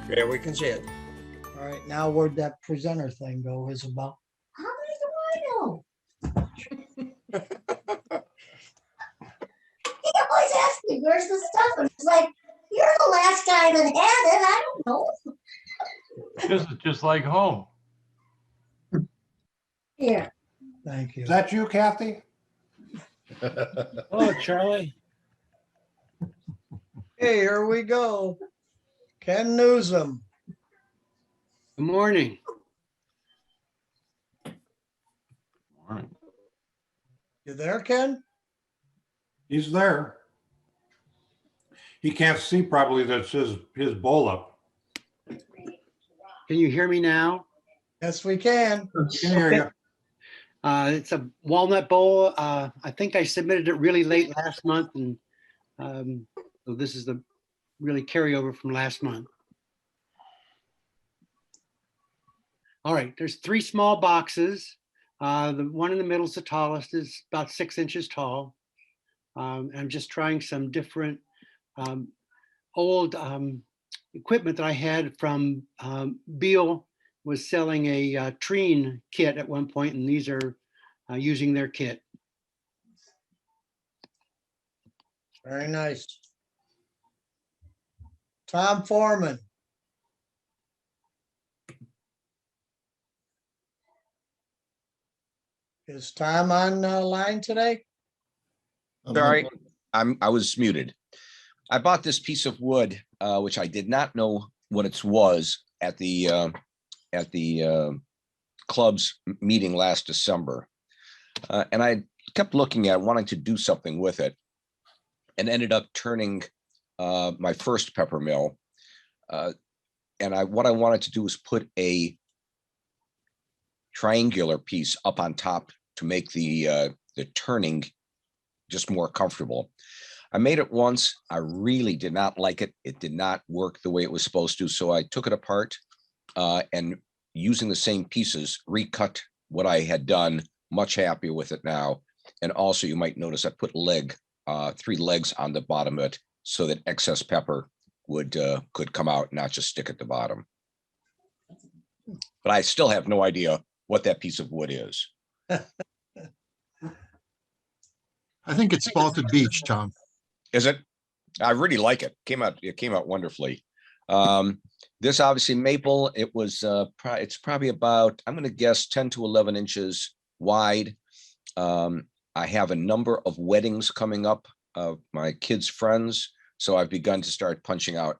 Yeah, we can see it. All right, now where'd that presenter thing go, Isabel? How many do I know? He always asks me, where's the stuff? And it's like, you're the last guy that had it. I don't know. This is just like home. Here. Thank you. Is that you, Kathy? Oh, Charlie. Hey, here we go. Ken Newsom. Good morning. You there, Ken? He's there. He can't see probably that's his bowl up. Can you hear me now? Yes, we can. Can hear you. It's a walnut bowl. I think I submitted it really late last month, and so this is the really carryover from last month. All right, there's 3 small boxes. The one in the middle is the tallest, is about 6 inches tall. I'm just trying some different old equipment that I had from Beal was selling a treen kit at one point, and these are using their kit. Very nice. Tom Forman. Is Tom on line today? Sorry, I was muted. I bought this piece of wood, which I did not know what it was at the club's meeting last December, and I kept looking at wanting to do something with it, and ended up turning my first pepper mill. And what I wanted to do was put a triangular piece up on top to make the turning just more comfortable. I made it once. I really did not like it. It did not work the way it was supposed to. So I took it apart and using the same pieces, recut what I had done. Much happier with it now. And also you might notice I put 3 legs on the bottom of it so that excess pepper could come out, not just stick at the bottom. But I still have no idea what that piece of wood is. I think it's spalted beech, Tom. Is it? I really like it. It came out wonderfully. This obviously maple. It was. It's probably about, I'm going to guess, 10 to 11 inches wide. I have a number of weddings coming up of my kids' friends, so I've begun to start punching out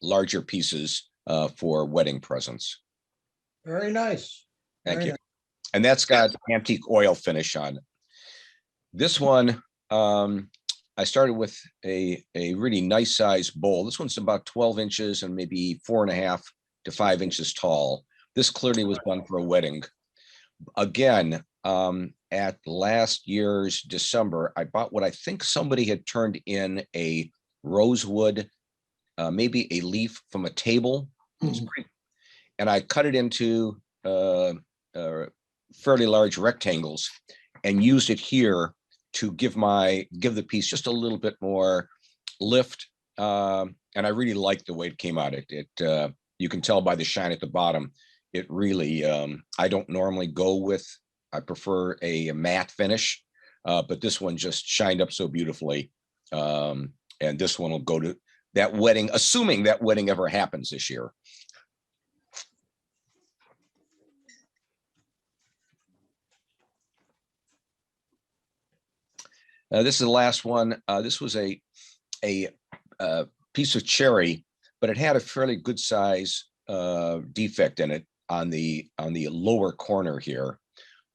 larger pieces for wedding presents. Very nice. Thank you. And that's got antique oil finish on it. This one, I started with a really nice size bowl. This one's about 12 inches and maybe 4.5 to 5 inches tall. This clearly was done for a wedding. Again, at last year's December, I bought what I think somebody had turned in a rosewood, maybe a leaf from a table. And I cut it into fairly large rectangles and used it here to give the piece just a little bit more lift. And I really liked the way it came out. You can tell by the shine at the bottom. It really, I don't normally go with, I prefer a matte finish, but this one just shined up so beautifully. And this one will go to that wedding, assuming that wedding ever happens this year. This is the last one. This was a piece of cherry, but it had a fairly good size defect in it on the lower corner here.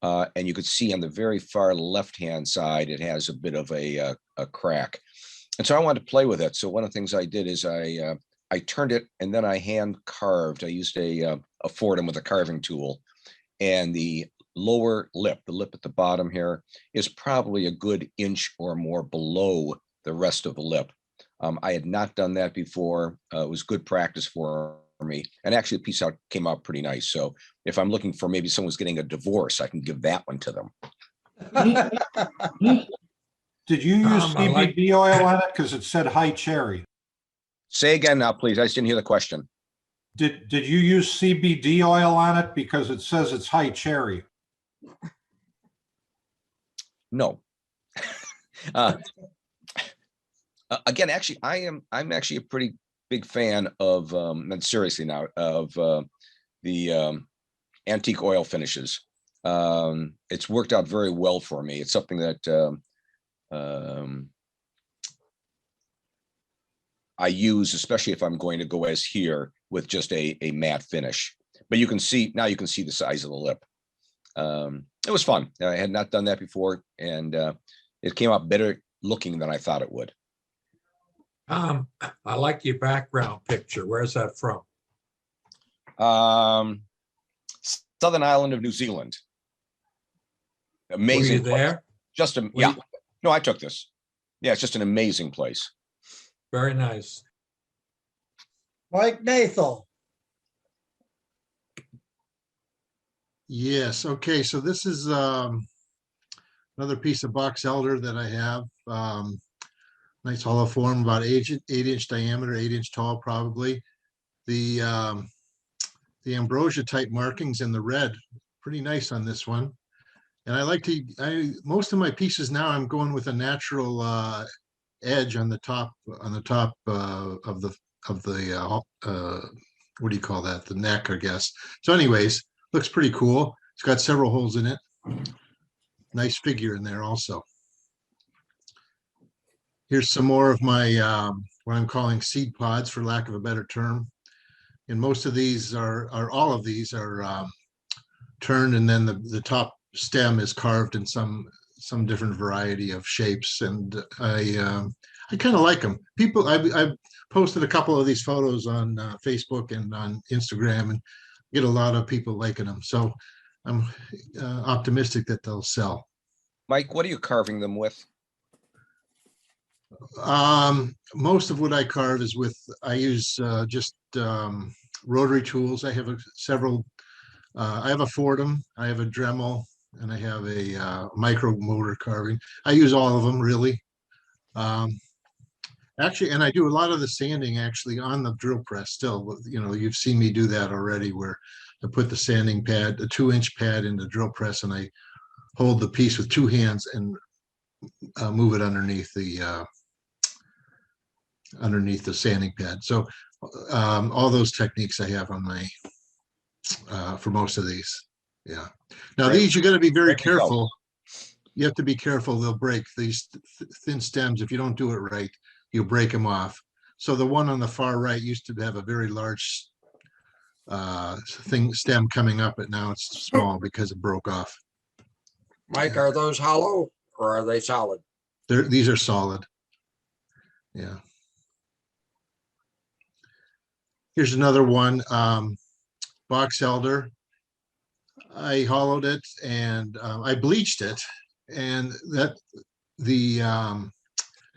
And you could see on the very far left-hand side, it has a bit of a crack. And so I wanted to play with it. So one of the things I did is I turned it and then I hand carved. I used a Fordham with a carving tool, and the lower lip, the lip at the bottom here, is probably a good inch or more below the rest of the lip. I had not done that before. It was good practice for me. And actually the piece came out pretty nice. So if I'm looking for maybe someone's getting a divorce, I can give that one to them. Did you use CBD oil on it? Because it said high cherry. Say again now, please. I just didn't hear the question. Did you use CBD oil on it? Because it says it's high cherry. No. Uh, Again, actually, I'm actually a pretty big fan of, and seriously now, of the antique oil finishes. It's worked out very well for me. It's something that I use, especially if I'm going to go as here with just a matte finish. But you can see, now you can see the size of the lip. It was fun. I had not done that before, and it came out better looking than I thought it would. I like your background picture. Where's that from? Southern Island of New Zealand. Were Amazing. you there? Just a, yeah. No, I took this. Yeah, it's just an amazing place. Very nice. Mike Nathel. Yes, okay, so this is another piece of Boxelder that I have. Nice hollow form, about 8-inch diameter, 8-inch tall probably. The ambrosia type markings in the red, pretty nice on this one. And I like to, most of my pieces now I'm going with a natural edge on the top of the what do you call that? The neck, I guess. So anyways, looks pretty cool. It's got several holes in it. Nice figure in there also. Here's some more of my what I'm calling seed pods, for lack of a better term. And most of these are all of these are turned, and then the top stem is carved in some different variety of shapes. And I kind of like them. People, I've posted a couple of these photos on Facebook and on Instagram, and get a lot of people liking them. So I'm optimistic that they'll sell. Mike, what are you carving them with? Most of what I carve is with, I use just rotary tools. I have several, I have a Fordham, I have a Dremel, and I have a micro motor carving. I use all of them really. Actually, and I do a lot of the sanding actually on the drill press still. You know, you've seen me do that already, where I put the sanding pad, a 2-inch pad in the drill press, and I hold the piece with 2 hands and move it underneath the sanding pad. So all those techniques I have on my for most of these. Yeah. Now these, you got to be very careful. You have to be careful. They'll break these thin stems. If you don't do it right, you'll break them off. So the one on the far right used to have a very large stem coming up, but now it's small because it broke off. Mike, are those hollow or are they solid? These are solid. Yeah. Here's another one, Boxelder. I hollowed it and I bleached it, and I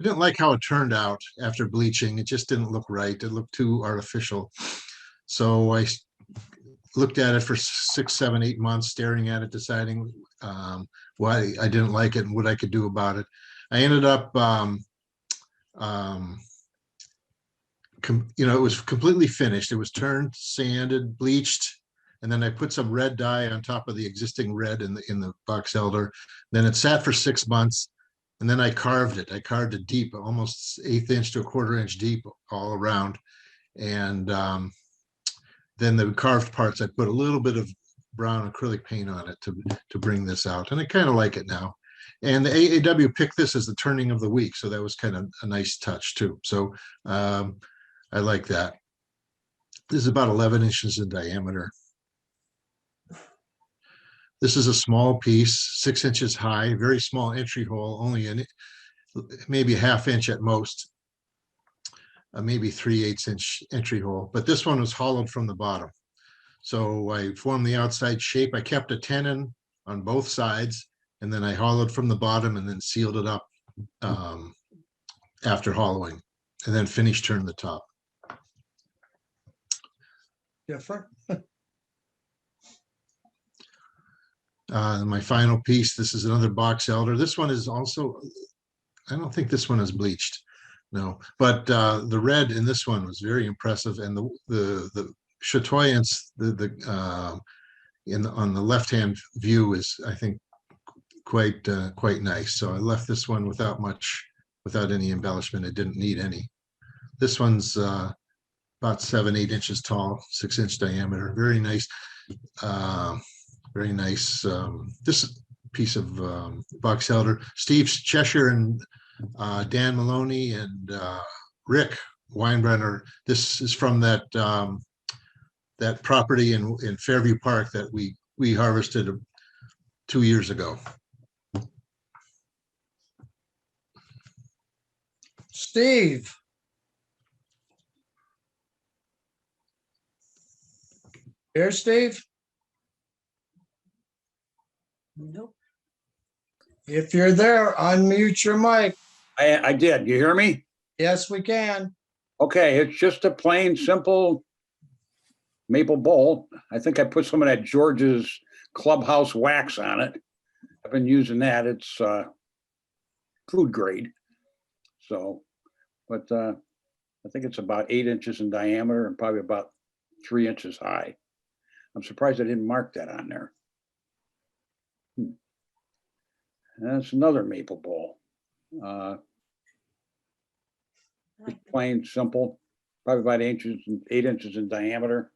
didn't like how it turned out after bleaching. It just didn't look right. It looked too artificial. So I looked at it for 6, 7, 8 months, staring at it, deciding why I didn't like it and what I could do about it. I ended up, you know, it was completely finished. It was turned, sanded, bleached, and then I put some red dye on top of the existing red in the Boxelder. Then it sat for 6 months, and then I carved it. I carved it deep, almost 1/8 inch to 1/4 inch deep all around. And then the carved parts, I put a little bit of brown acrylic paint on it to bring this out, and I kind of like it now. And the AAW picked this as the turning of the week, so that was kind of a nice touch too. So I like that. This is about 11 inches in diameter. This is a small piece, 6 inches high, very small entry hole, only maybe 1/2 inch at most, maybe 3/8 inch entry hole. But this one was hollowed from the bottom. So I formed the outside shape. I kept a tenon on both sides, and then I hollowed from the bottom and then sealed it up after hollowing, and then finish turned the top. Different. My final piece, this is another Boxelder. This one is also, I don't think this one is bleached, no, but the red in this one was very impressive, and the chatoyance, on the left-hand view is, I think, quite nice. So I left this one without any embellishment. It didn't need any. This one's about 7-8 inches tall, 6-inch diameter. Very nice. Very nice. This piece of Boxelder. Steve Cheshire and Dan Maloney and Rick Weinbrenner. This is from that that property in Fairview Park that we harvested 2 years ago. Steve. Here, Steve? Nope. If you're there, unmute your mic. I did. You hear me? Yes, we can. Okay, it's just a plain, simple maple bowl. I think I put some of that George's Clubhouse wax on it. I've been using that. It's food grade. So, but I think it's about 8 inches in diameter and probably about 3 inches high. I'm surprised I didn't mark that on there. That's another maple bowl. Just plain, simple, probably about 8 inches in diameter,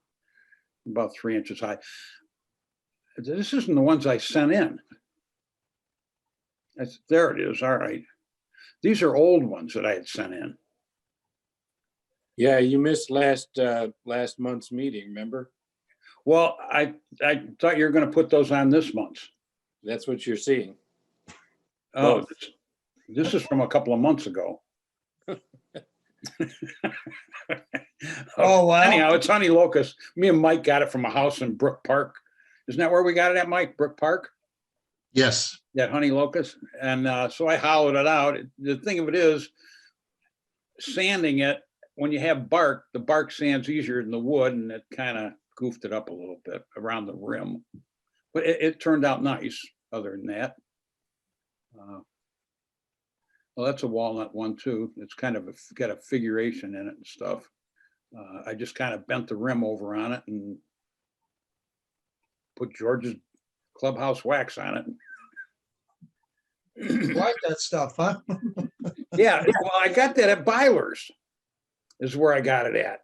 about 3 inches high. This isn't the ones I sent in. There it is. All right. These are old ones that I had sent in. Yeah, you missed last month's meeting, remember? Well, I thought you were going to put those on this month's. That's what you're seeing. Oh, this is from a couple of months ago. Oh, wow. Anyhow, it's honey locust. Me and Mike got it from a house in Brook Park. Isn't that where we got it at, Mike? Brook Park? Yes. That honey locust. And so I hollowed it out. The thing of it is, sanding it, when you have bark, the bark sands easier than the wood, and it kind of goofed it up a little bit around the rim. But it turned out nice other than that. Well, that's a walnut one too. It's kind of got a figuration in it and stuff. I just kind of bent the rim over on it and put George's Clubhouse wax on it. You like that stuff, huh? Yeah, well, I got that at Byler's, is where I got it at.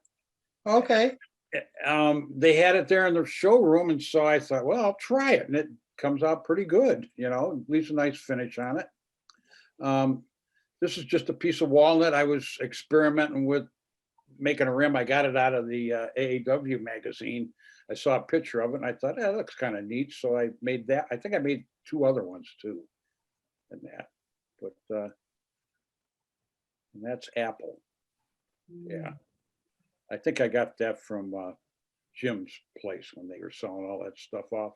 Okay. They had it there in the showroom, and so I thought, well, I'll try it, and it comes out pretty good. You know, leaves a nice finish on it. This is just a piece of walnut. I was experimenting with making a rim. I got it out of the AAW magazine. I saw a picture of it, and I thought, that looks kind of neat. So I made that. I think I made 2 other ones too, in that. But and that's apple. Yeah, I think I got that from Jim's place when they were selling all that stuff off.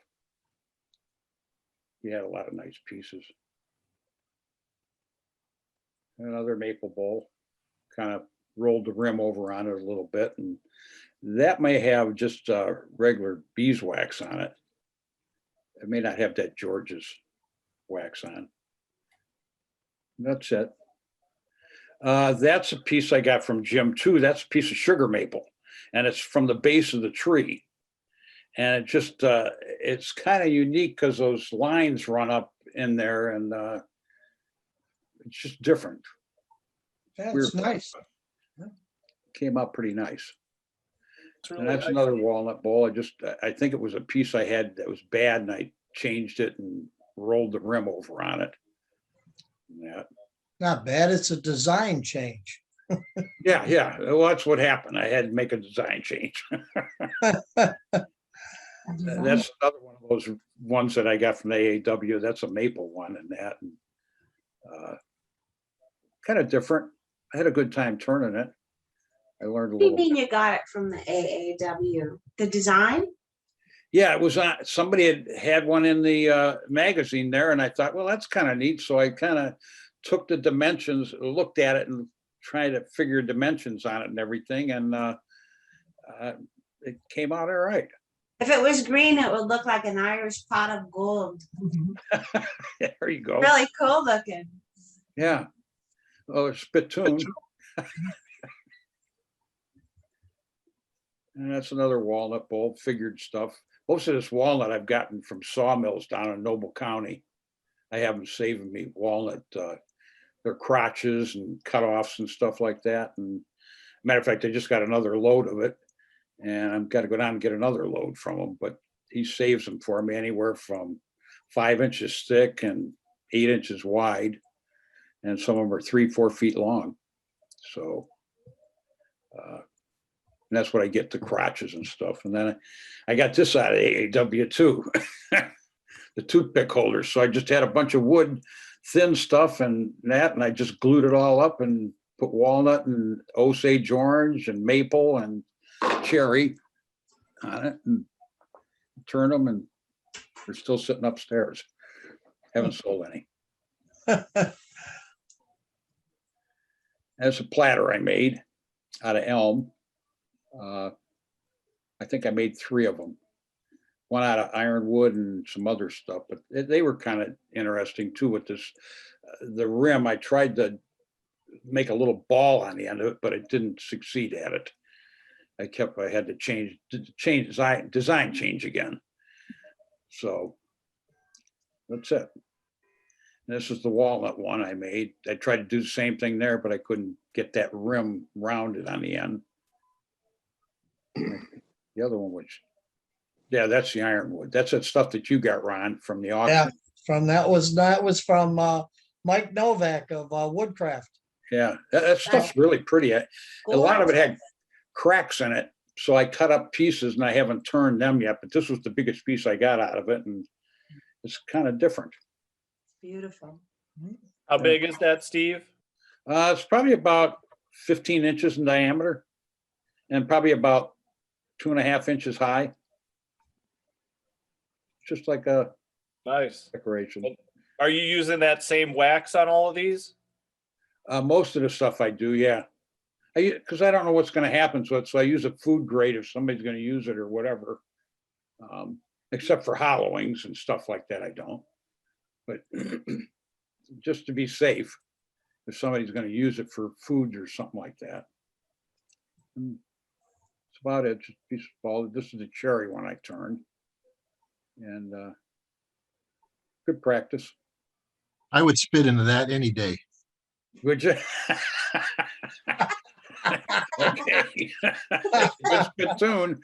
He had a lot of nice pieces. Another maple bowl, kind of rolled the rim over on it a little bit, and that may have just regular beeswax on it. It may not have that George's wax on. That's it. That's a piece I got from Jim too. That's a piece of sugar maple, and it's from the base of the tree. And it just, it's kind of unique because those lines run up in there, and it's just different. That's Weird. nice. Came out pretty nice. And that's another walnut bowl. I think it was a piece I had that was bad, and I changed it and rolled the rim over on it. Yeah. Not bad. It's a design change. Yeah. Well, that's what happened. I had to make a design change. That's another one of those ones that I got from the AAW. That's a maple one, and that, and, kind of different. I had a good time turning it. I learned a What do you little. mean you got it from the AAW? The design? Yeah, it was on. Somebody had one in the magazine there, and I thought, well, that's kind of neat. So I kind of took the dimensions, looked at it, and tried to figure dimensions on it and everything, and it came out all right. If it was green, it would look like an Irish pot of gold. There you go. Really cool looking. Yeah. Oh, spittoon. And that's another walnut bowl, figured stuff. Most of this walnut I've gotten from sawmills down in Noble County. I have them saving me walnut, their crotches and cutoffs and stuff like that. And matter of fact, I just got another load of it, and I've got to go down and get another load from him. But he saves them for me anywhere from 5 inches thick and 8 inches wide, and some of them are 3-4 feet long. So and that's what I get, the crotches and stuff. And then I got this out of AAW too, the toothpick holders. So I just had a bunch of wood, thin stuff and that, and I just glued it all up and put walnut and Osage orange and maple and cherry on it and turned them, and they're still sitting upstairs. Haven't sold any. That's a platter I made out of elm. I think I made 3 of them. One out of ironwood and some other stuff, but they were kind of interesting too with this. The rim, I tried to make a little ball on the end of it, but I didn't succeed at it. I had to change design change again. So that's it. And this is the walnut one I made. I tried to do the same thing there, but I couldn't get that rim rounded on the end. The other one, yeah, that's the ironwood. That's that stuff that you got, Ron, from the auction. Yeah, that was from Mike Novak of Woodcraft. Yeah, that stuff's really pretty. A lot of it had cracks in it, so I cut up pieces and I haven't turned them yet, but this was the biggest piece I got out of it, and it's kind of different. Beautiful. How big is that, Steve? It's probably about 15 inches in diameter and probably about 2.5 inches high. Just like a nice decoration. Are you using that same wax on all of these? Most of the stuff I do, yeah. Because I don't know what's going to happen to it, so I use a food grade if somebody's going to use it or whatever. Except for hollowings and stuff like that, I don't. But just to be safe, if somebody's going to use it for food or something like that. That's about it. Just a piece of ball. This is the cherry one I turned. And good practice. I would spit into that any day. Would you? Okay. Good spittoon.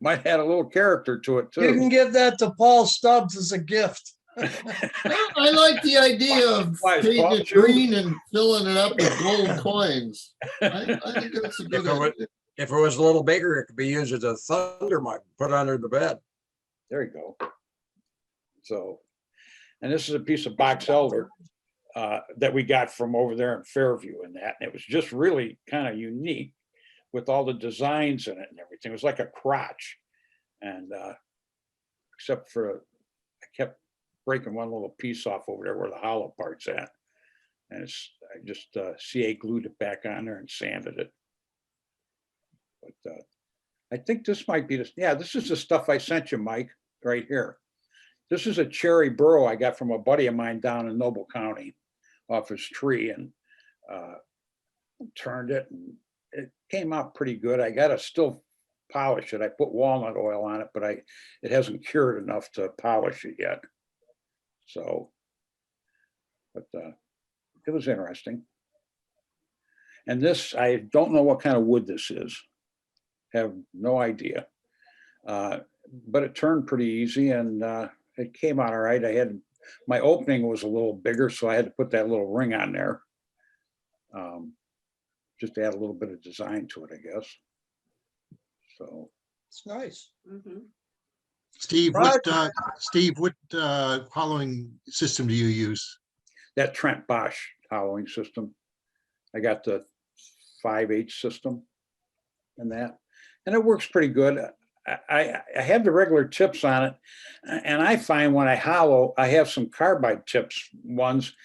Might add a little character to it too. You can give that to Paul Stubbs as a gift. I like the idea of painting it green and filling it up with gold coins. I think that's a good idea. If it was a little bigger, it could be used as a thunder mug, put under the bed. There you go. So, and this is a piece of Boxelder that we got from over there in Fairview and that. And it was just really kind of unique with all the designs in it and everything. It was like a crotch. And except for, I kept breaking one little piece off over there where the hollow part's at. And I just CA glued it back on there and sanded it. But I think this might be this is the stuff I sent you, Mike, right here. This is a cherry burrow I got from a buddy of mine down in Noble County off his tree, and turned it, and it came out pretty good. I got to still polish it. I put walnut oil on it, but it hasn't cured enough to polish it yet. So, but it was interesting. And this, I don't know what kind of wood this is. Have no idea. But it turned pretty easy, and it came out all right. My opening was a little bigger, so I had to put that little ring on there. Just to add a little bit of design to it, I guess. So it's nice. Steve, what hollowing system do you use? That Trent Bosch hollowing system. I got the 5/8 system and that, and it works pretty good. I have the regular tips on it, and I find when I hollow, I have some carbide tips ones,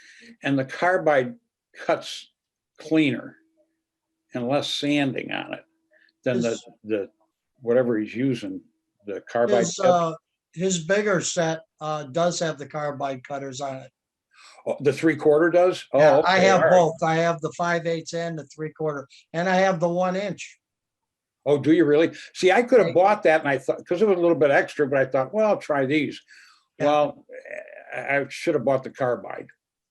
and the carbide cuts cleaner and less sanding on it than the whatever he's using, the carbide tips. His bigger set does have the carbide cutters on it. Oh, the 3/4 does? Oh, yeah, okay, I have all right. both. I have the 5/8 and the 3/4, and I have the 1 inch. Oh, do you really? See, I could have bought that and I thought, because it was a little bit extra, but I thought, well, I'll try these. Yeah. Well, I should have bought the carbide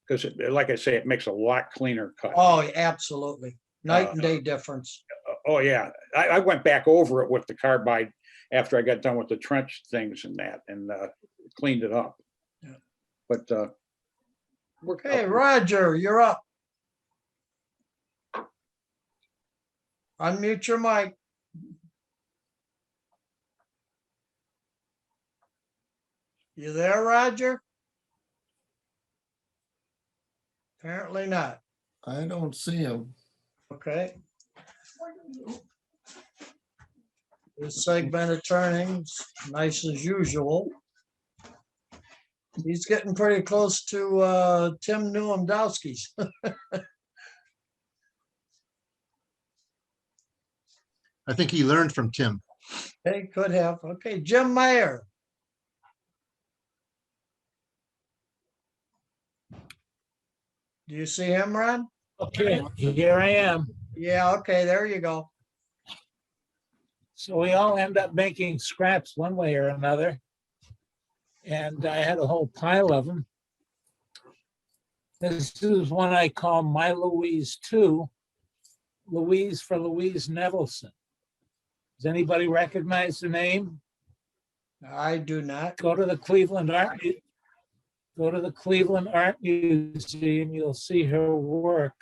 because like I say, it makes a lot cleaner cut. Oh, absolutely. Night and day difference. Oh, yeah. I went back over it with the carbide after I got done with the trench things and that and cleaned it up. Yeah. But worked Okay, out. Roger, you're up. Unmute your mic. You there, Roger? Apparently not. I don't see him. Okay. This segment of turnings, nice as usual. He's getting pretty close to Tim Newandowski's. I think he learned from Tim. They could have. Okay, Jim Mayer. Do you see him, Ron? Okay, here I am. Yeah, okay, there you go. So we all end up making scraps one way or another. And I had a whole pile of them. This is one I call My Louise 2, Louise for Louise Nevelson. Does anybody recognize the name? I do not. Go to the Cleveland Art Museum, you'll see her work.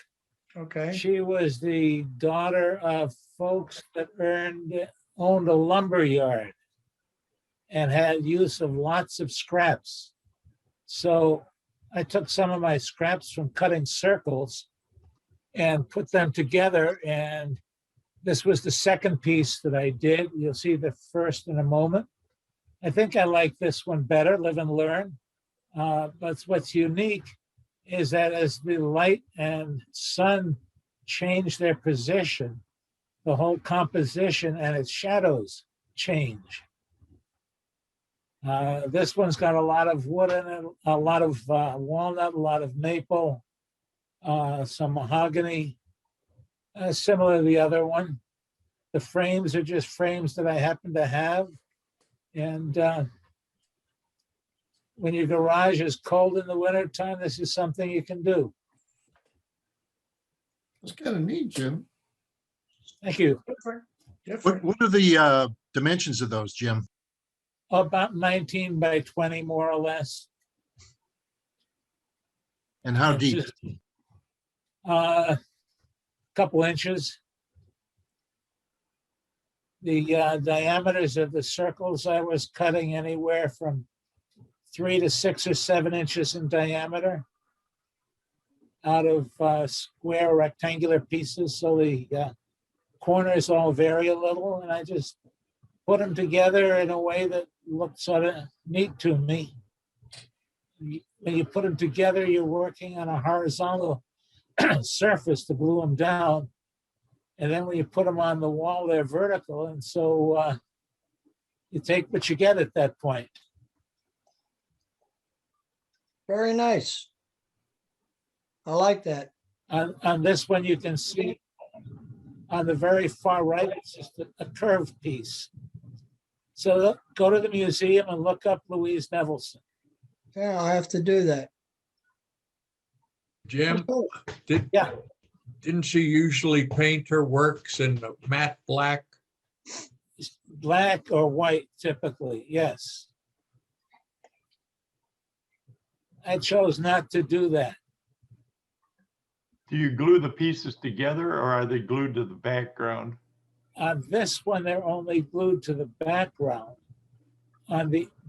Okay. She was the daughter of folks that owned a lumber yard and had use of lots of scraps. So I took some of my scraps from cutting circles and put them together. And this was the second piece that I did. You'll see the first in a moment. I think I like this one better, Live and Learn. But what's unique is that as the light and sun change their position, the whole composition and its shadows change. This one's got a lot of wood in it, a lot of walnut, a lot of maple, some mahogany, similar to the other one. The frames are just frames that I happen to have. And when your garage is cold in the wintertime, this is something you can do. It's kind of neat, Jim. Thank you. What are the dimensions of those, Jim? About 19 by 20, more or less. And how It's deep? just, couple inches. The diameters of the circles I was cutting anywhere from 3 to 6 or 7 inches in diameter out of square rectangular pieces. So the corners all vary a little, and I just put them together in a way that looked sort of neat to me. When you put them together, you're working on a horizontal surface to glue them down. And then when you put them on the wall, they're vertical. And so you take what you get at that point. Very nice. I like that. On this one, you can see on the very far right, it's just a curved piece. So go to the museum and look up Louise Nevelson. Yeah, I'll have to do that. Jim, Yeah. didn't she usually paint her works in matte black? Black or white typically, yes. I chose not to do that. Do you glue the pieces together or are they glued to the background? On this one, they're only glued to the background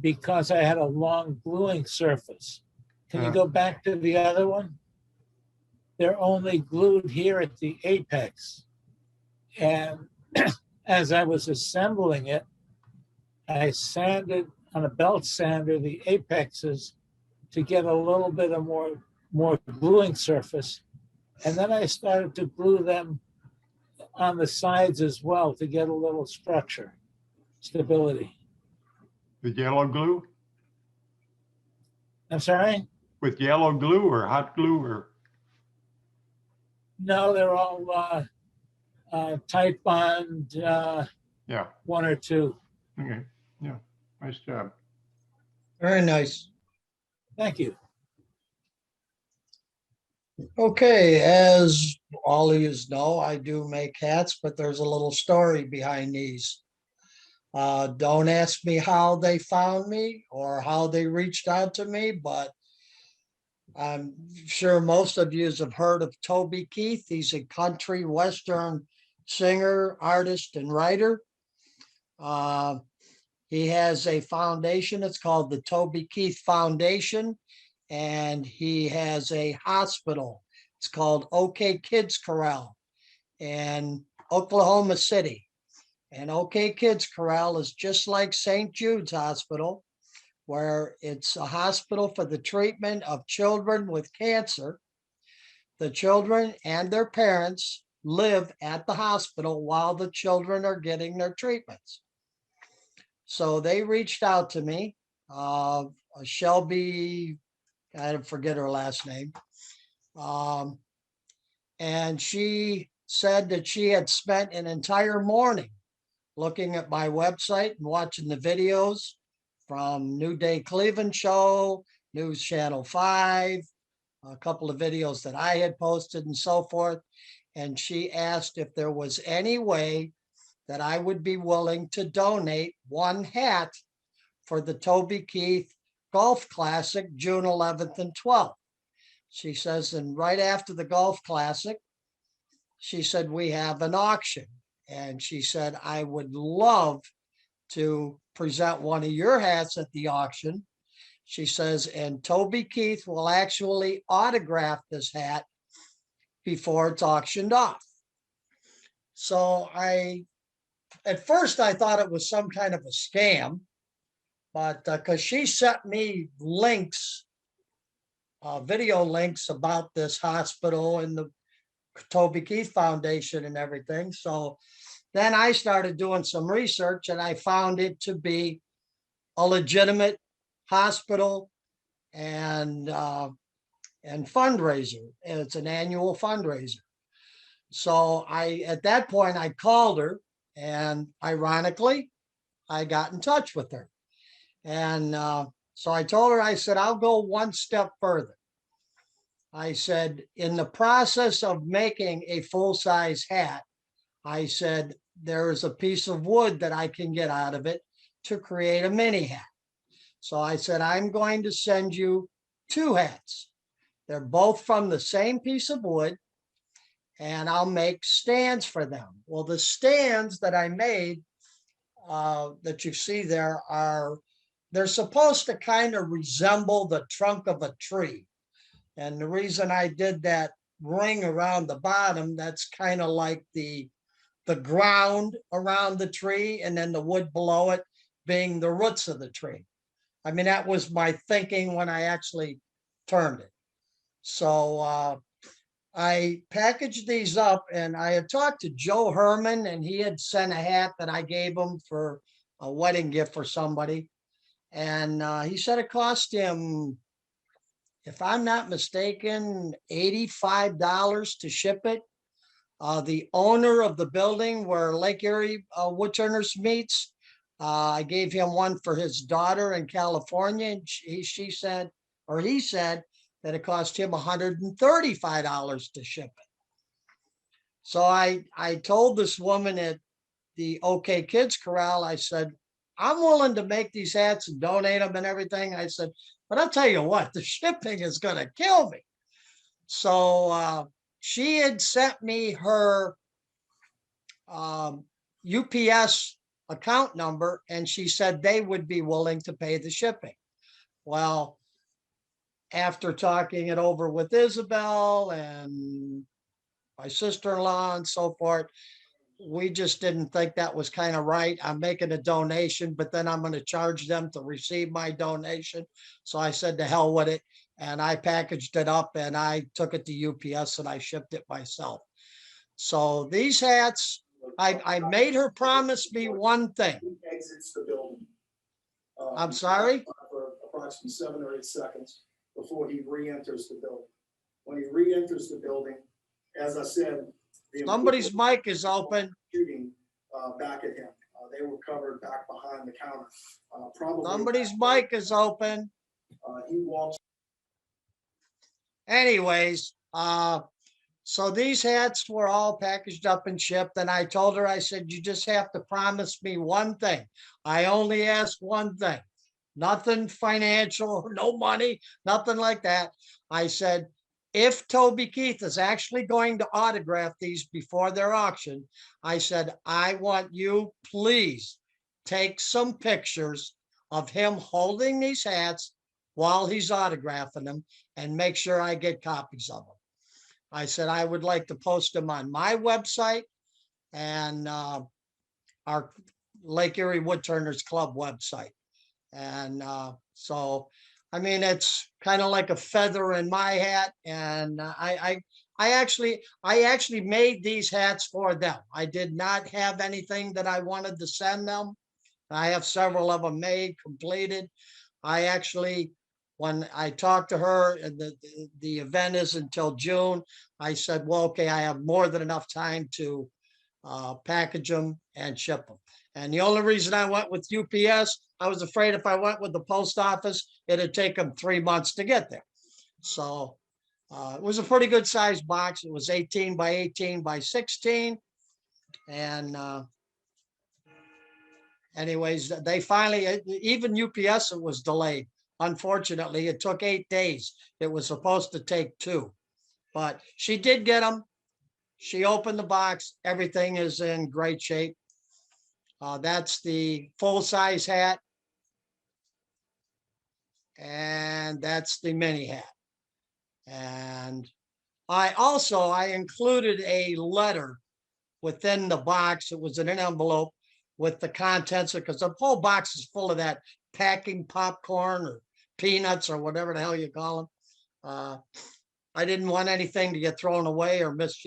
because I had a long gluing surface. Can you go back to the other one? They're only glued here at the apex. And as I was assembling it, I sanded on a belt sander the apexes to get a little bit of more gluing surface. And then I started to glue them on the sides as well to get a little structure, stability. With yellow glue? I'm sorry? With yellow glue or hot glue or? No, they're all tight bond Yeah, one or two. okay, yeah, nice job. Very nice. Thank you. Okay, as all of you know, I do make hats, but there's a little story behind these. Don't ask me how they found me or how they reached out to me, but I'm sure most of you have heard of Toby Keith. He's a country western singer, artist, and writer. He has a foundation. It's called the Toby Keith Foundation, and he has a hospital. It's called OK Kids Corral in Oklahoma City. And OK Kids Corral is just like St. Jude's Hospital, where it's a hospital for the treatment of children with cancer. The children and their parents live at the hospital while the children are getting their treatments. So they reached out to me. Shelby, I forget her last name. And she said that she had spent an entire morning looking at my website and watching the videos from New Day Cleveland Show, News Channel 5, a couple of videos that I had posted and so forth. And she asked if there was any way that I would be willing to donate one hat for the Toby Keith Golf Classic, June 11th and 12th. She says, and right after the Golf Classic, she said, we have an auction. And she said, I would love to present one of your hats at the auction. She says, and Toby Keith will actually autograph this hat before it's auctioned off. So at first I thought it was some kind of a scam, but because she sent me links, video links about this hospital and the Toby Keith Foundation and everything. So then I started doing some research and I found it to be a legitimate hospital and fundraiser. It's an annual fundraiser. So at that point, I called her, and ironically, I got in touch with her. And so I told her, I said, I'll go one step further. I said, in the process of making a full-size hat, I said, there is a piece of wood that I can get out of it to create a mini hat. So I said, I'm going to send you 2 hats. They're both from the same piece of wood, and I'll make stands for them. Well, the stands that I made that you see there they're supposed to kind of resemble the trunk of a tree. And the reason I did that ring around the bottom, that's kind of like the ground around the tree, and then the wood below it being the roots of the tree. I mean, that was my thinking when I actually turned it. So I packaged these up, and I had talked to Joe Herman, and he had sent a hat that I gave him for a wedding gift for somebody. And he said it cost him, if I'm not mistaken, $85 to ship it. The owner of the building where Lake Erie Woodturners meets, I gave him one for his daughter in California. And he said that it cost him $135 to ship it. So I told this woman at the OK Kids Corral, I said, I'm willing to make these hats and donate them and everything. I said, but I'll tell you what, the shipping is going to kill me. So she had sent me her UPS account number, and she said they would be willing to pay the shipping. Well, after talking it over with Isabel and my sister-in-law and so forth, we just didn't think that was kind of right. I'm making a donation, but then I'm going to charge them to receive my donation. So I said, to hell with it. And I packaged it up and I took it to UPS and I shipped it myself. So these hats, I made her promise me one thing. Exits the building. I'm sorry? For approximately 7 or 8 seconds before he re-enters the building. When he re-enters the building, as I said, Somebody's mic is open. Shooting back at him. They were covered back behind the counter. Probably. Somebody's mic is open. He walks. Anyways, so these hats were all packaged up and shipped, and I told her, I said, you just have to promise me one thing. I only ask one thing, nothing financial, no money, nothing like that. I said, if Toby Keith is actually going to autograph these before their auction, I said, I want you, please take some pictures of him holding these hats while he's autographing them and make sure I get copies of them. I said, I would like to post them on my website and our Lake Erie Woodturners Club website. And so, I mean, it's kind of like a feather in my hat. And I actually made these hats for them. I did not have anything that I wanted to send them. I have several of them made, completed. I actually, when I talked to her, and the event is until June, I said, well, okay, I have more than enough time to package them and ship them. And the only reason I went with UPS, I was afraid if I went with the post office, it'd take them 3 months to get there. So it was a pretty good sized box. It was 18 by 18 by 16. And anyways, they finally, even UPS, it was delayed. Unfortunately, it took 8 days. It was supposed to take 2, but she did get them. She opened the box. Everything is in great shape. That's the full-size hat. And that's the mini hat. And I included a letter within the box. It was in an envelope with the contents, because the whole box is full of that packing popcorn or peanuts or whatever the hell you call them. I didn't want anything to get thrown away or miss,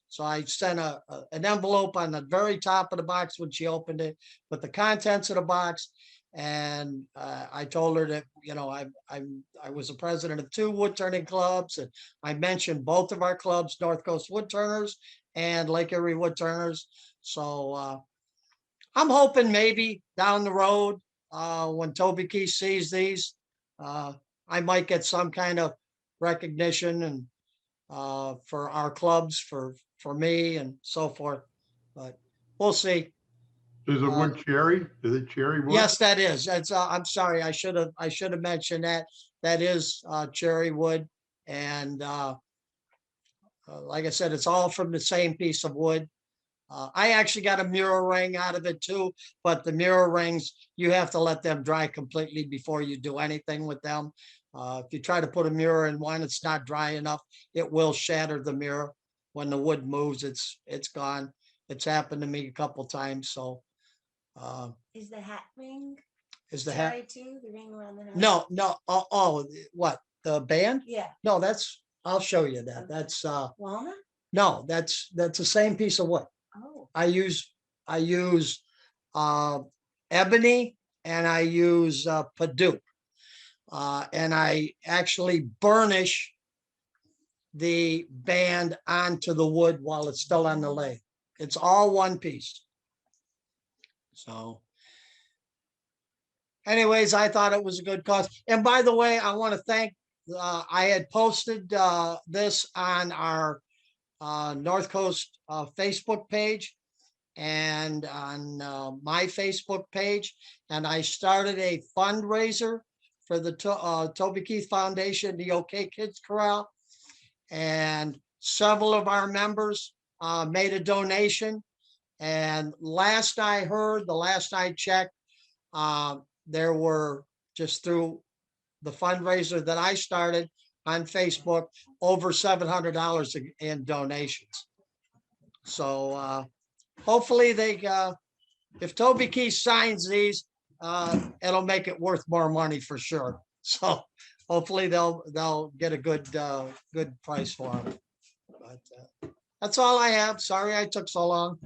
So I sent an envelope on the very top of the box when she opened it with the contents of the box. And I told her that, I was the president of 2 wood turning clubs. And I mentioned both of our clubs, North Coast Woodturners and Lake Erie Woodturners. So I'm hoping maybe down the road, when Toby Keith sees these, I might get some kind of recognition and for our clubs, for me and so forth. But we'll see. Is it wood cherry? Is it cherry wood? Yes, that is. That's. I'm sorry. I should have mentioned that. That is cherry wood, and like I said, it's all from the same piece of wood. I actually got a mirror ring out of it too, but the mirror rings, you have to let them dry completely before you do anything with them. If you try to put a mirror in one, it's not dry enough, it will shatter the mirror. When the wood moves, it's gone. It's happened to me a couple times. So is the hat ring? Is the hat too? The ring around the nose? No. Oh, what, the band? Yeah. No, I'll show you that. Okay. That's walnut? No, that's the same piece of wood. Oh. I use ebony, and I use Purdue. And I actually burnish the band onto the wood while it's still on the lathe. It's all one piece. So anyways, I thought it was a good cause. And by the way, I want to thank, I had posted this on our North Coast Facebook page and on my Facebook page. And I started a fundraiser for the Toby Keith Foundation, the OK Kids Corral. And several of our members made a donation. And last I heard, the last I checked, there were, just through the fundraiser that I started on Facebook, over $700 in donations. So hopefully if Toby Keith signs these, it'll make it worth more money for sure. So hopefully they'll get a good price for them. But that's all I have. Sorry I took so long.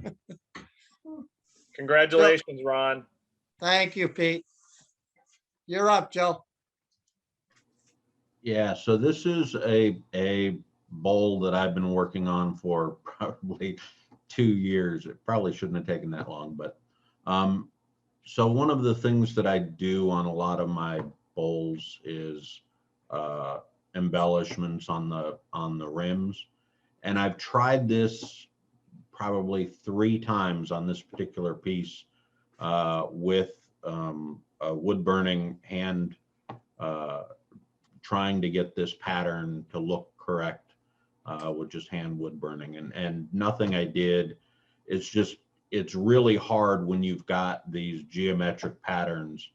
Congratulations, Ron. Thank you, Pete. You're up, Joe. Yeah, so this is a bowl that I've been working on for probably 2 years. It probably shouldn't have taken that long, but So one of the things that I do on a lot of my bowls is embellishments on the rims. And I've tried this probably 3 times on this particular piece with a wood burning hand, trying to get this pattern to look correct with just hand wood burning. And nothing I did, it's really hard when you've got these geometric patterns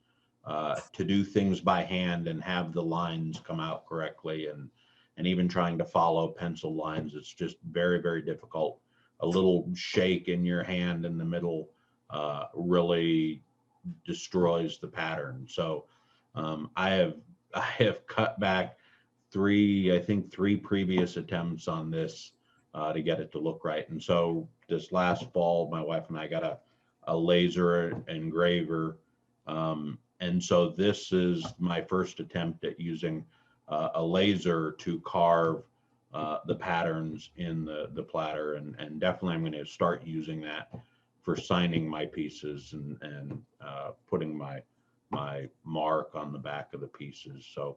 to do things by hand and have the lines come out correctly. And even trying to follow pencil lines, it's just very, very difficult. A little shake in your hand in the middle really destroys the pattern. So I have cut back 3 previous attempts on this to get it to look right. And so this last fall, my wife and I got a laser engraver. And so this is my first attempt at using a laser to carve the patterns in the platter. And definitely I'm going to start using that for signing my pieces and putting my mark on the back of the pieces. So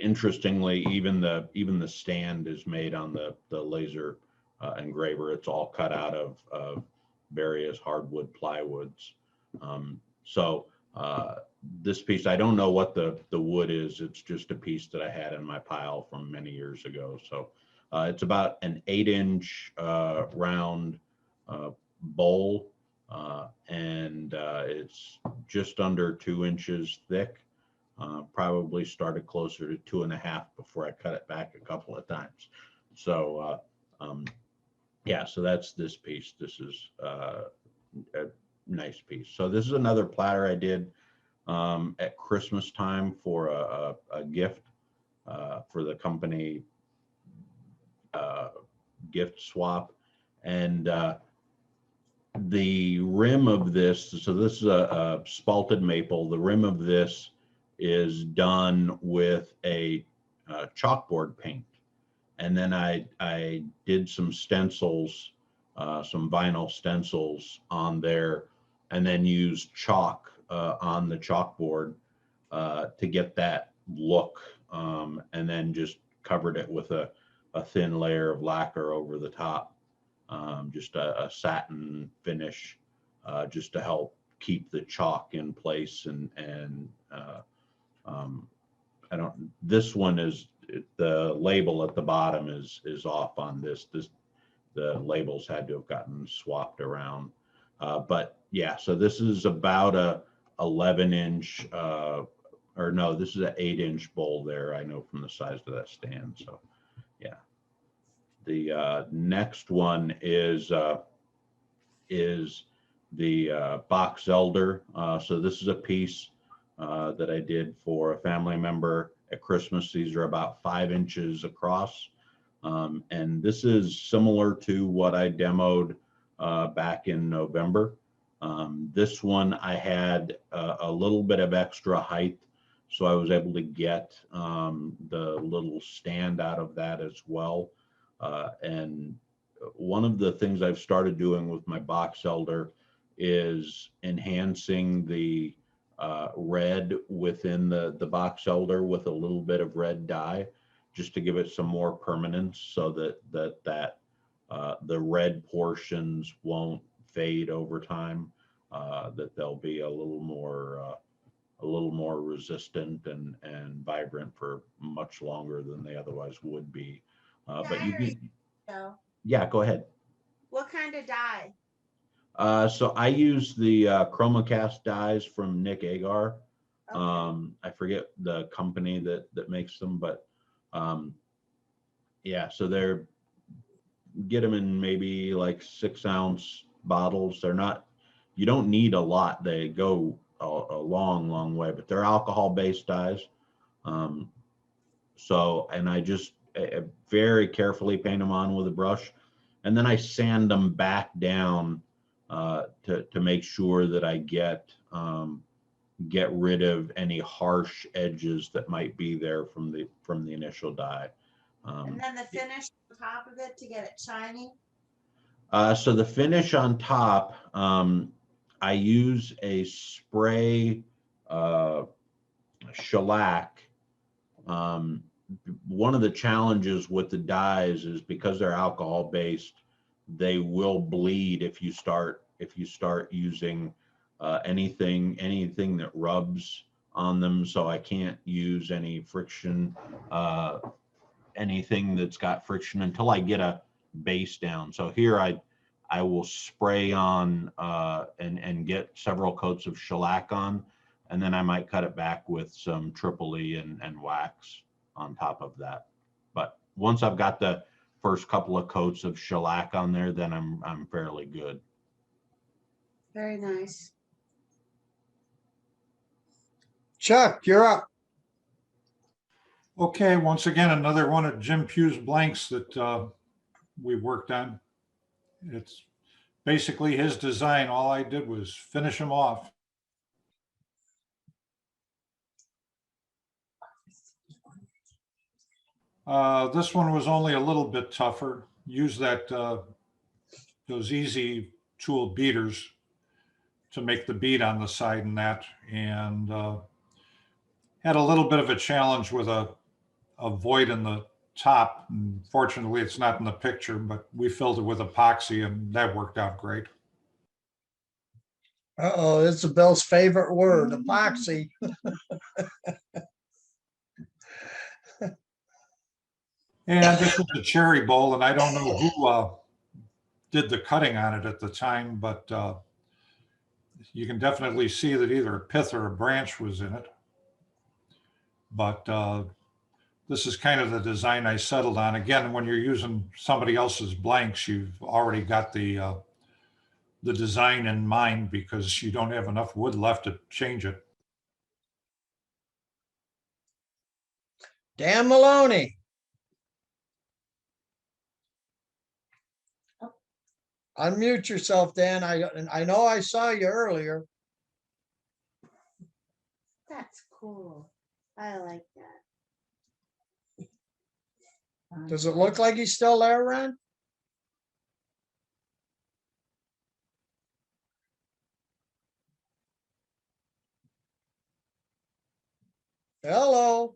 interestingly, even the stand is made on the laser engraver. It's all cut out of various hardwood plywoods. So this piece, I don't know what the wood is. It's just a piece that I had in my pile from many years ago. So it's about an 8-inch round bowl, and it's just under 2 inches thick. Probably started closer to 2.5 before I cut it back a couple of times. So yeah, so that's this piece. This is a nice piece. So this is another platter I did at Christmas time for a gift for the company gift swap. And the rim of this, so this is a spalted maple. The rim of this is done with a chalkboard paint. And then I did some stencils, some vinyl stencils on there, and then used chalk on the chalkboard to get that look, and then just covered it with a thin layer of lacquer over the top, just a satin finish, just to help keep the chalk in place. And I don't, this one is, the label at the bottom is off on this. The labels had to have gotten swapped around. But yeah, so this is about a 11-inch, or no, this is an 8-inch bowl there. I know from the size of that stand. So yeah. The next one is the Boxelder. So this is a piece that I did for a family member at Christmas. These are about 5 inches across. And this is similar to what I demoed back in November. This one I had a little bit of extra height, so I was able to get the little stand out of that as well. And one of the things I've started doing with my Boxelder is enhancing the red within the Boxelder with a little bit of red dye, just to give it some more permanence, so that the red portions won't fade over time, that they'll be a little more resistant and vibrant for much longer than they otherwise would be. But you can, So, yeah, go ahead. what kind of dye? So I use the ChromaCast dyes from Nick Agar. Okay. I forget the company that makes them, but yeah, so they're, get them in maybe like 6-ounce bottles. They're not, you don't need a lot. They go a long way, but they're alcohol-based dyes. So, and I just very carefully paint them on with a brush, and then I sand them back down to make sure that I get rid of any harsh edges that might be there from the initial dye. And then the finish on top of it to get it shiny? So the finish on top, I use a spray shellac. One of the challenges with the dyes is because they're alcohol based, they will bleed if you start using anything that rubs on them. So I can't use any friction, anything that's got friction until I get a base down. So here I will spray on and get several coats of shellac on, and then I might cut it back with some Triple E and wax on top of that. But once I've got the first couple of coats of shellac on there, then I'm fairly good. Very nice. Chuck, you're up. Okay, once again, another one of Jim Pugh's blanks that we worked on. It's basically his design. All I did was finish him off. This one was only a little bit tougher. Use that those easy tool beaters to make the bead on the side and that, and had a little bit of a challenge with a void in the top. And fortunately, it's not in the picture, but we filled it with epoxy and that worked out great. Uh-oh, it's Bill's favorite word, epoxy. And this is a cherry bowl, and I don't know who did the cutting on it at the time, but you can definitely see that either a pith or a branch was in it. But this is kind of the design I settled on. Again, when you're using somebody else's blanks, you've already got the design in mind because you don't have enough wood left to change it. Dan Maloney. Unmute yourself, Dan. I know I saw you earlier. That's cool. I like that. Does it look like he's still there, Ron? Hello.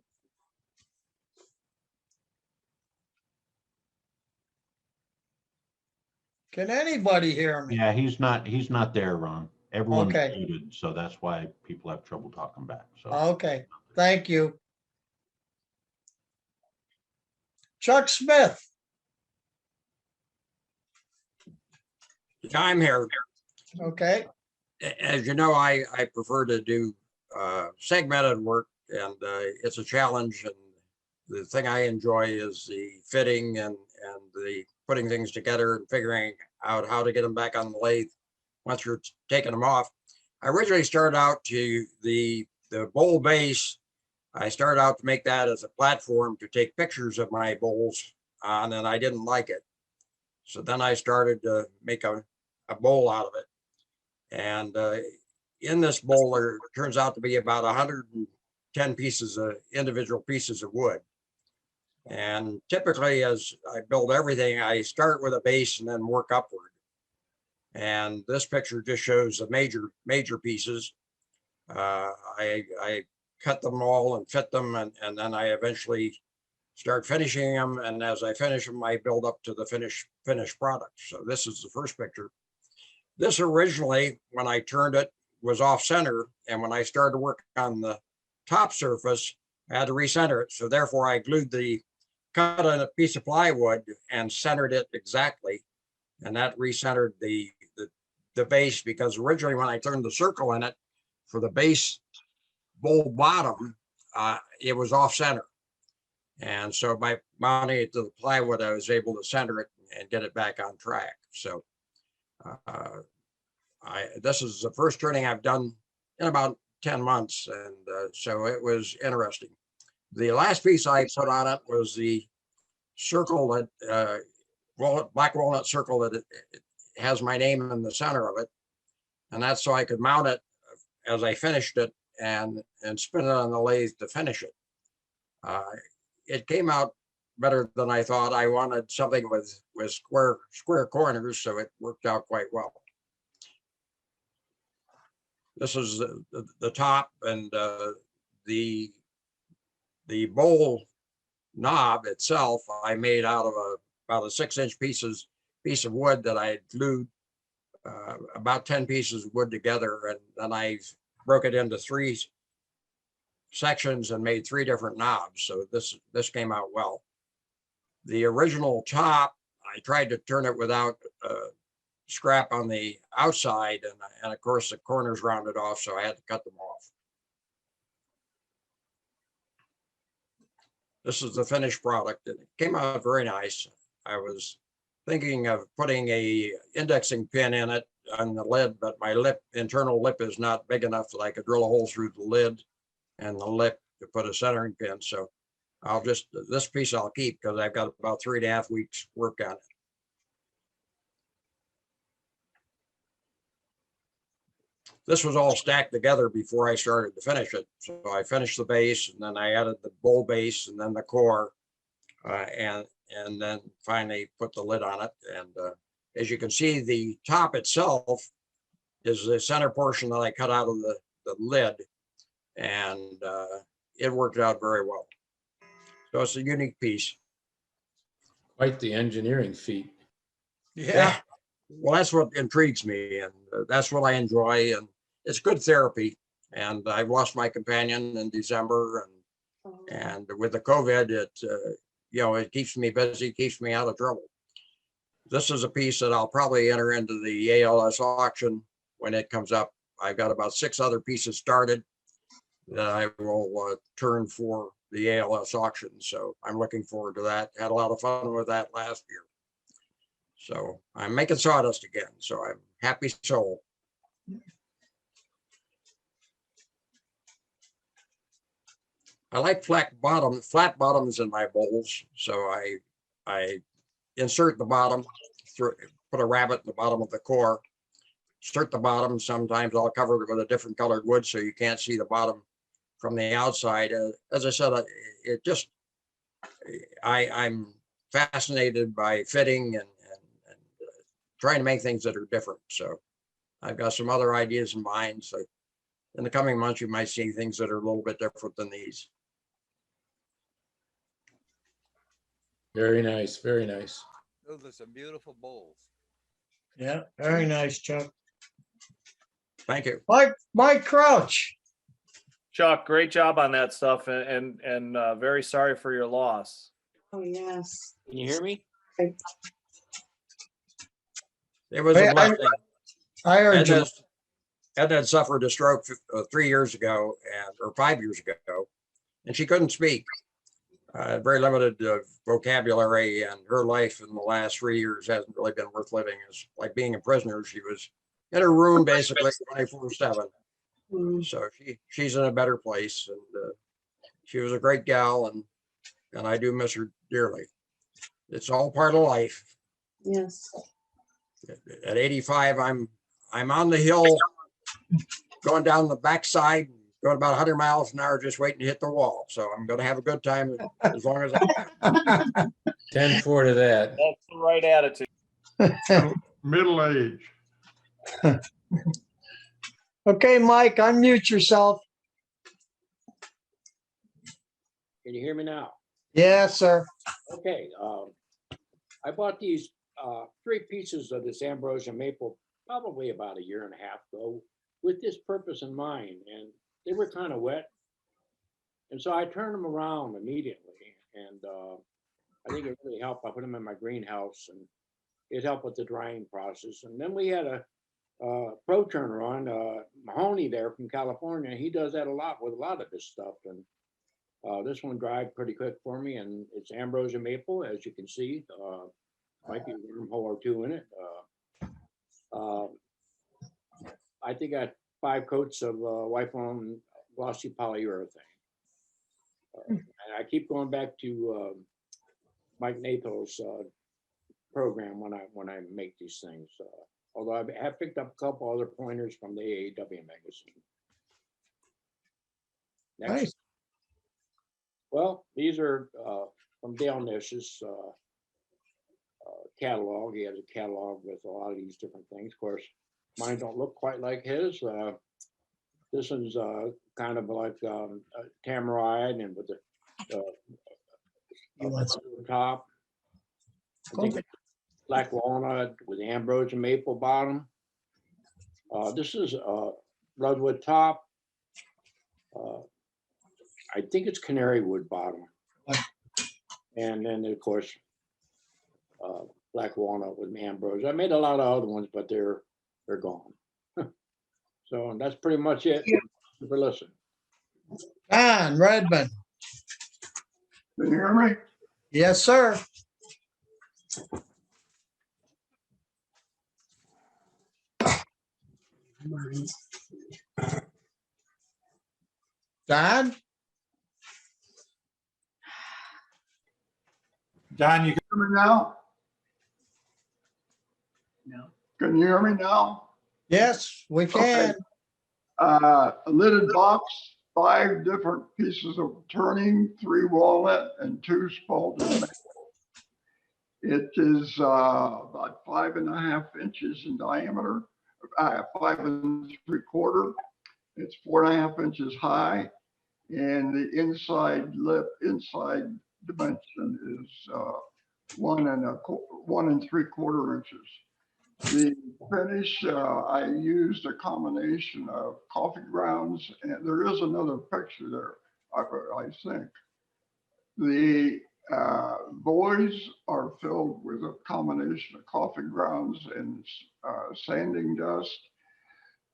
Can anybody hear me? Yeah, he's not there, Ron. Everyone's Okay. muted, so that's why people have trouble talking back. So Okay, thank you. Chuck Smith. I'm here. Okay. As you know, I prefer to do segmented work, and it's a challenge. And the thing I enjoy is the fitting and the putting things together and figuring out how to get them back on the lathe once you're taking them off. I originally started out to the bowl base. I started out to make that as a platform to take pictures of my bowls on, and I didn't like it. So then I started to make a bowl out of it. And in this bowl, there turns out to be about 110 pieces of individual pieces of wood. And typically, as I build everything, I start with a base and then work upward. And this picture just shows the major pieces. I cut them all and fit them, and then I eventually start finishing them. And as I finish them, I build up to the finished product. So this is the first picture. This originally, when I turned it, was off center. And when I started to work on the top surface, I had to recenter it. So therefore I glued cut on a piece of plywood and centered it exactly. And that recentered the base, because originally when I turned the circle in it for the base bowl bottom, it was off center. And so by mounting it to the plywood, I was able to center it and get it back on track. So this is the first turning I've done in about 10 months. And so it was interesting. The last piece I put on it was the circle that, black walnut circle that it has my name in the center of it. And that's so I could mount it as I finished it and spin it on the lathe to finish it. It came out better than I thought. I wanted something with square corners, so it worked out quite well. This is the top, and the bowl knob itself I made out of about a 6-inch piece of wood that I had glued about 10 pieces of wood together, and then I broke it into 3 sections and made 3 different knobs. So this came out well. The original top, I tried to turn it without scrap on the outside, and of course the corners rounded off, so I had to cut them off. This is the finished product. It came out very nice. I was thinking of putting a indexing pin in it on the lid, but my internal lip is not big enough that I could drill a hole through the lid and the lip to put a centering pin. So this piece I'll keep because I've got about 3.5 weeks work on it. This was all stacked together before I started to finish it. So I finished the base, and then I added the bowl base, and then the core, and then finally put the lid on it. And as you can see, the top itself is the center portion that I cut out of the lid, and it worked out very well. So it's a unique piece. Quite the engineering feat. Yeah. Well, that's what intrigues me, and that's what I enjoy, and it's good therapy. And I lost my companion in December, and with the COVID, it keeps me busy, keeps me out of trouble. This is a piece that I'll probably enter into the ALS auction when it comes up. I've got about 6 other pieces started that I will turn for the ALS auction. So I'm looking forward to that. Had a lot of fun with that last year. So I'm making sawdust again. So I'm happy soul. I like flat bottoms in my bowls. So I insert the bottom, put a rabbet in the bottom of the core, insert the bottom. Sometimes I'll cover it with a different colored wood so you can't see the bottom from the outside. As I said, I'm fascinated by fitting and trying to make things that are different. So I've got some other ideas in mind. So in the coming months, you might see things that are a little bit different than these. Very nice, very nice. Those are some beautiful bowls. Yeah, very nice, Chuck. Thank you. Mike Crouch. Chuck, great job on that stuff, and very sorry for your loss. Oh, yes. Can you hear me? It was a blessing. I heard you. Ed had suffered a stroke 3 years ago, or 5 years ago, and she couldn't speak. Very limited vocabulary, and her life in the last 3 years hasn't really been worth living. It's like being a prisoner. She was in her room basically 24/7. So she's in a better place, and she was a great gal, and I do miss her dearly. It's all part of life. Yes. At 85, I'm on the hill, going down the backside, going about 100 miles an hour, just waiting to hit the wall. So I'm going to have a good time as long as I can. 10-4 to that. That's the right attitude. Middle age. Okay, Mike, unmute yourself. Can you hear me now? Yes, sir. Okay. I bought these 3 pieces of this ambrosia maple probably about 1.5 years ago with this purpose in mind, and they were kind of wet. And so I turned them around immediately, and I think it really helped. I put them in my greenhouse, and it helped with the drying process. And then we had a pro turner on, Mahoney there from California. He does that a lot with a lot of this stuff. And this one dried pretty quick for me, and it's ambrosia maple, as you can see. Might be a wormhole or 2 in it. I think I got 5 coats of Wyphone glossy polyurethane. And I keep going back to Mike Nathan's program when I make these things. Although I have picked up a couple other pointers from the AAW magazine. Next. Nice. Well, these are from Dale Nish's catalog. He has a catalog with a lot of these different things. Of course, mine don't look quite like his. This one's kind of like tamarind and with the top. I think it's black walnut with ambrosia maple bottom. This is Redwood top. I think it's canary wood bottom. And then of course, black walnut with ambrosia. I made a lot of other ones, but they're gone. So that's pretty much it. For listening. John Redman. Can you hear me? Yes, sir. Don? Don, you can hear me now? No. Can you hear me now? Yes, we can. Okay. A lidded box, 5 different pieces of turning, 3 walnut and 2 spalted maple. It is about 5.5 inches in diameter, 5 3/4. It's 4.5 inches high, and the inside dimension is 1 3/4 inches. The finish, I used a combination of coffee grounds, and there is another picture there, I think. The voids are filled with a combination of coffee grounds and sanding dust.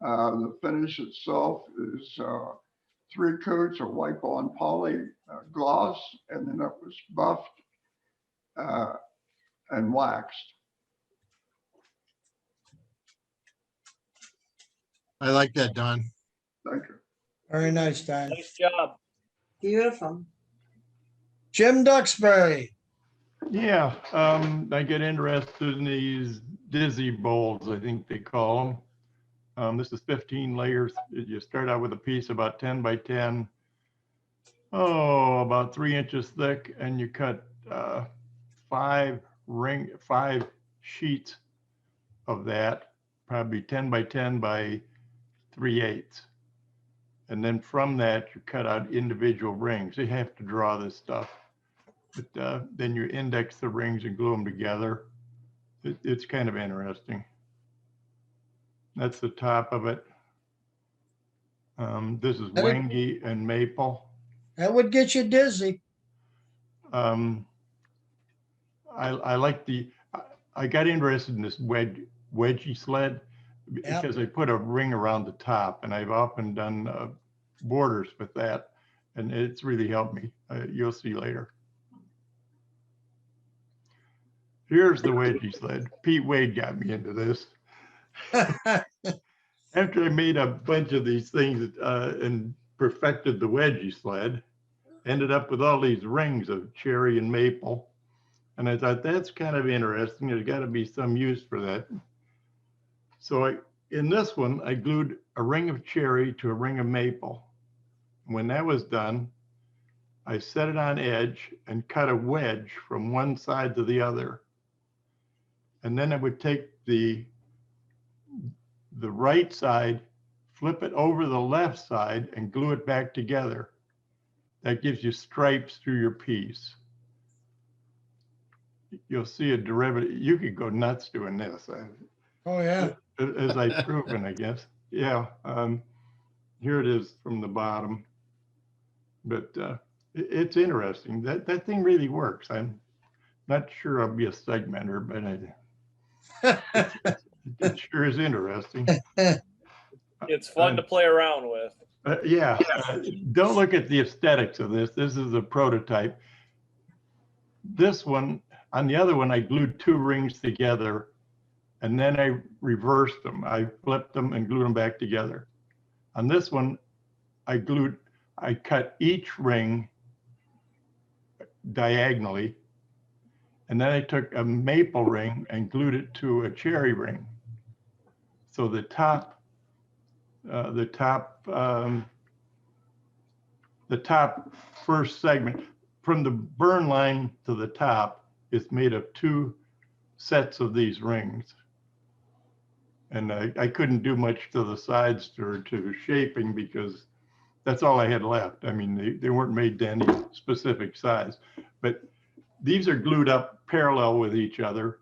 The finish itself is 3 coats of wipe on poly gloss, and then it was buffed and waxed. I like that, Don. Thank you. Very nice, Don. Nice job. Beautiful. Jim Duxbury. Yeah, I get interested in these dizzy bowls, I think they call them. This is 15 layers. You start out with a piece about 10 by 10, about 3 inches thick, and you cut 5 sheets of that, probably 10 by 10 by 3/8. And then from that, you cut out individual rings. You have to draw this stuff. But then you index the rings and glue them together. It's kind of interesting. That's the top of it. This is Wangi and maple. That would get you dizzy. I like I got interested in this wedgie sled because I put a ring around the top, and I've often done borders with that, and it's really helped me. You'll see later. Here's the wedgie sled. Pete Wade got me into this. After I made a bunch of these things and perfected the wedgie sled, ended up with all these rings of cherry and maple. And I thought, that's kind of interesting. There's got to be some use for that. So in this one, I glued a ring of cherry to a ring of maple. When that was done, I set it on edge and cut a wedge from one side to the other. And then I would take the right side, flip it over the left side, and glue it back together. That gives you stripes through your piece. You'll see a derivative. You could go nuts doing this. Oh, yeah. As I've proven, I guess. Yeah. Here it is from the bottom. But it's interesting. That thing really works. I'm not sure I'll be a segmenter, but it sure is interesting. It's fun to play around with. Yeah. Don't look at the aesthetics of this. This is a prototype. This one, on the other one, I glued 2 rings together, and then I reversed them. I flipped them and glued them back together. On this one, I cut each ring diagonally, and then I took a maple ring and glued it to a cherry ring. So the top first segment, from the burn line to the top, it's made of 2 sets of these rings. And I couldn't do much to the sides or to shaping because that's all I had left. I mean, they weren't made to any specific size, but these are glued up parallel with each other.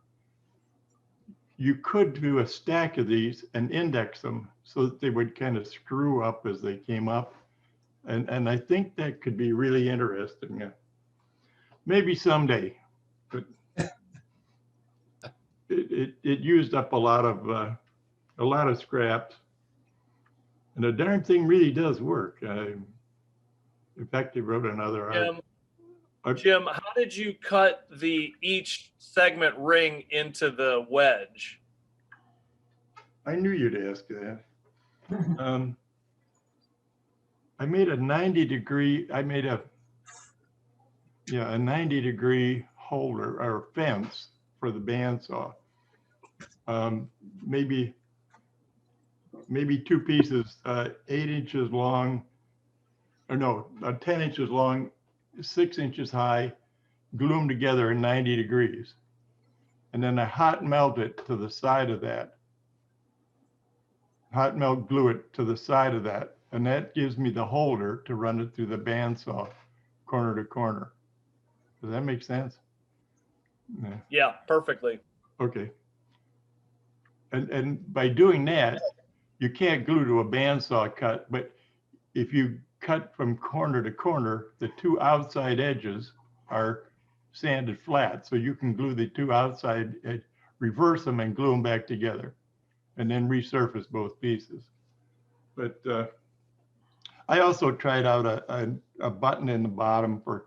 You could do a stack of these and index them so that they would kind of screw up as they came up. And I think that could be really interesting. Maybe someday, but it used up a lot of scraps. And the darn thing really does work. In fact, they wrote another article. Jim, how did you cut each segment ring into the wedge? I knew you'd ask that. I made a 90-degree, a 90-degree holder or fence for the bandsaw. Maybe 2 pieces, 8 inches long, or no, 10 inches long, 6 inches high, glue them together in 90 degrees. And then I hot melt it to the side of that. Hot melt glue it to the side of that. And that gives me the holder to run it through the bandsaw corner to corner. Does that make sense? Yeah, perfectly. Okay. And by doing that, you can't glue to a bandsaw cut, but if you cut from corner to corner, the 2 outside edges are sanded flat. So you can glue the 2 outside edge, reverse them and glue them back together, and then resurface both pieces. But I also tried out a button in the bottom for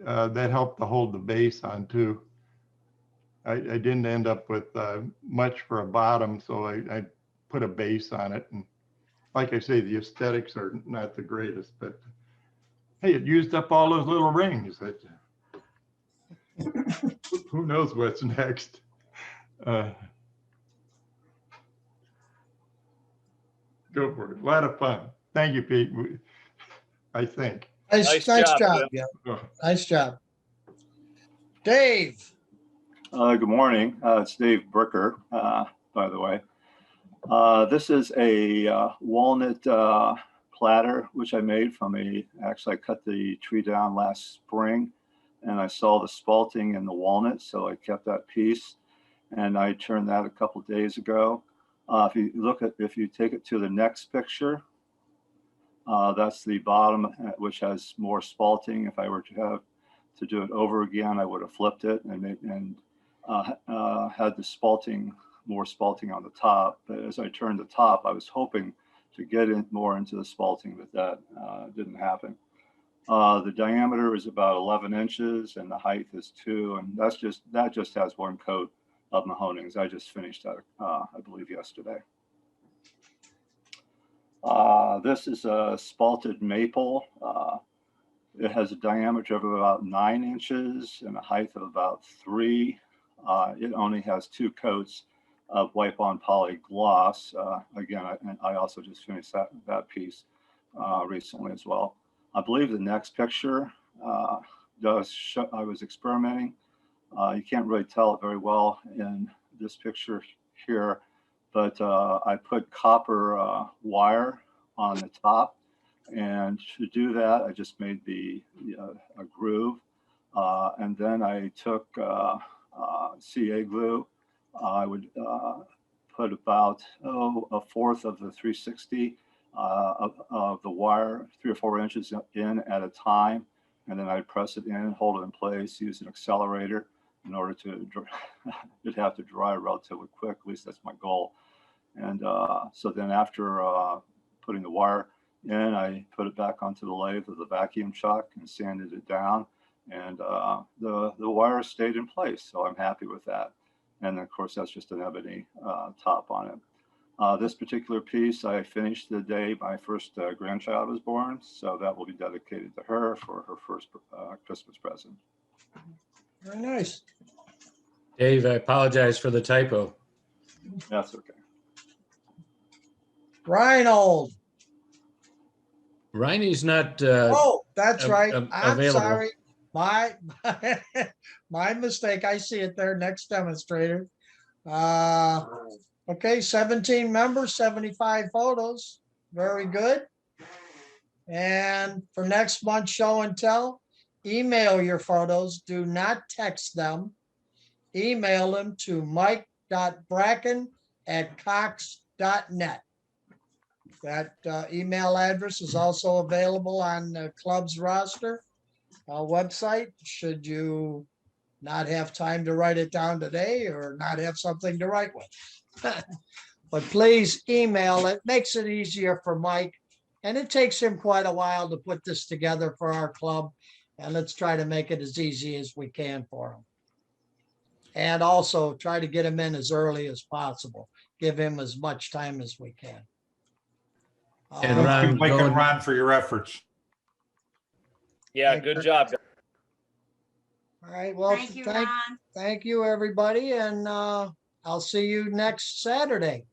that helped to hold the base on too. I didn't end up with much for a bottom, so I put a base on it. And like I say, the aesthetics are not the greatest, but hey, it used up all those little rings. Who knows what's next? Go for it. A lot of fun. Thank you, Pete. I think. Nice job. Yeah. Nice job. Dave. Good morning. It's Dave Bricker, by the way. This is a walnut platter, which I made from actually I cut the tree down last spring and I saw the spalting in the walnut. So I kept that piece and I turned that a couple of days ago. If you take it to the next picture, that's the bottom, which has more spalting. If I were to do it over again, I would have flipped it and had the more spalting on the top. But as I turned the top, I was hoping to get more into the spalting, but that didn't happen. The diameter is about 11 inches and the height is 2, and that just has 1 coat of mahonings. I just finished that, I believe, yesterday. This is a spalted maple. It has a diameter of about 9 inches and a height of about 3. It only has 2 coats of wipe-on poly gloss. Again, I also just finished that piece recently as well. I believe the next picture does show, I was experimenting. You can't really tell it very well in this picture here, but I put copper wire on the top. And to do that, I just made a groove. And then I took CA glue. I would put about 1/4 of the 360 of the wire, 3 or 4 inches in at a time. And then I'd press it in, hold it in place, use an accelerator in order to, it'd have to dry relatively quick, at least that's my goal. And so then after putting the wire in, I put it back onto the lathe with a vacuum chuck and sanded it down. And the wire stayed in place, so I'm happy with that. And of course, that's just an ebony top on it. This particular piece, I finished the day my first grandchild was born, so that will be dedicated to her for her first Christmas present. Very nice. Dave, I apologize for the typo. That's okay. Reinhold. Reinie's not. Oh, that's right. I'm available. sorry. My, my mistake. I see it there. Next demonstrator. Okay, 17 members, 75 photos. Very good. And for next month's show and tell, email your photos. Do not text them. Email them to mike.bracken@cox.net. That email address is also available on the club's roster website. Should you not have time to write it down today or not have something to write with. But please email it. Makes it easier for Mike. And it takes him quite a while to put this together for our club. And let's try to make it as easy as we can for him. And also try to get him in as early as possible. Give him as much time as we can. And Thank Ron, you, Mike and going- Ron, for your efforts. Yeah, good job. All right. Well, Thank you, Ron. thank you, everybody. And I'll see you next Saturday.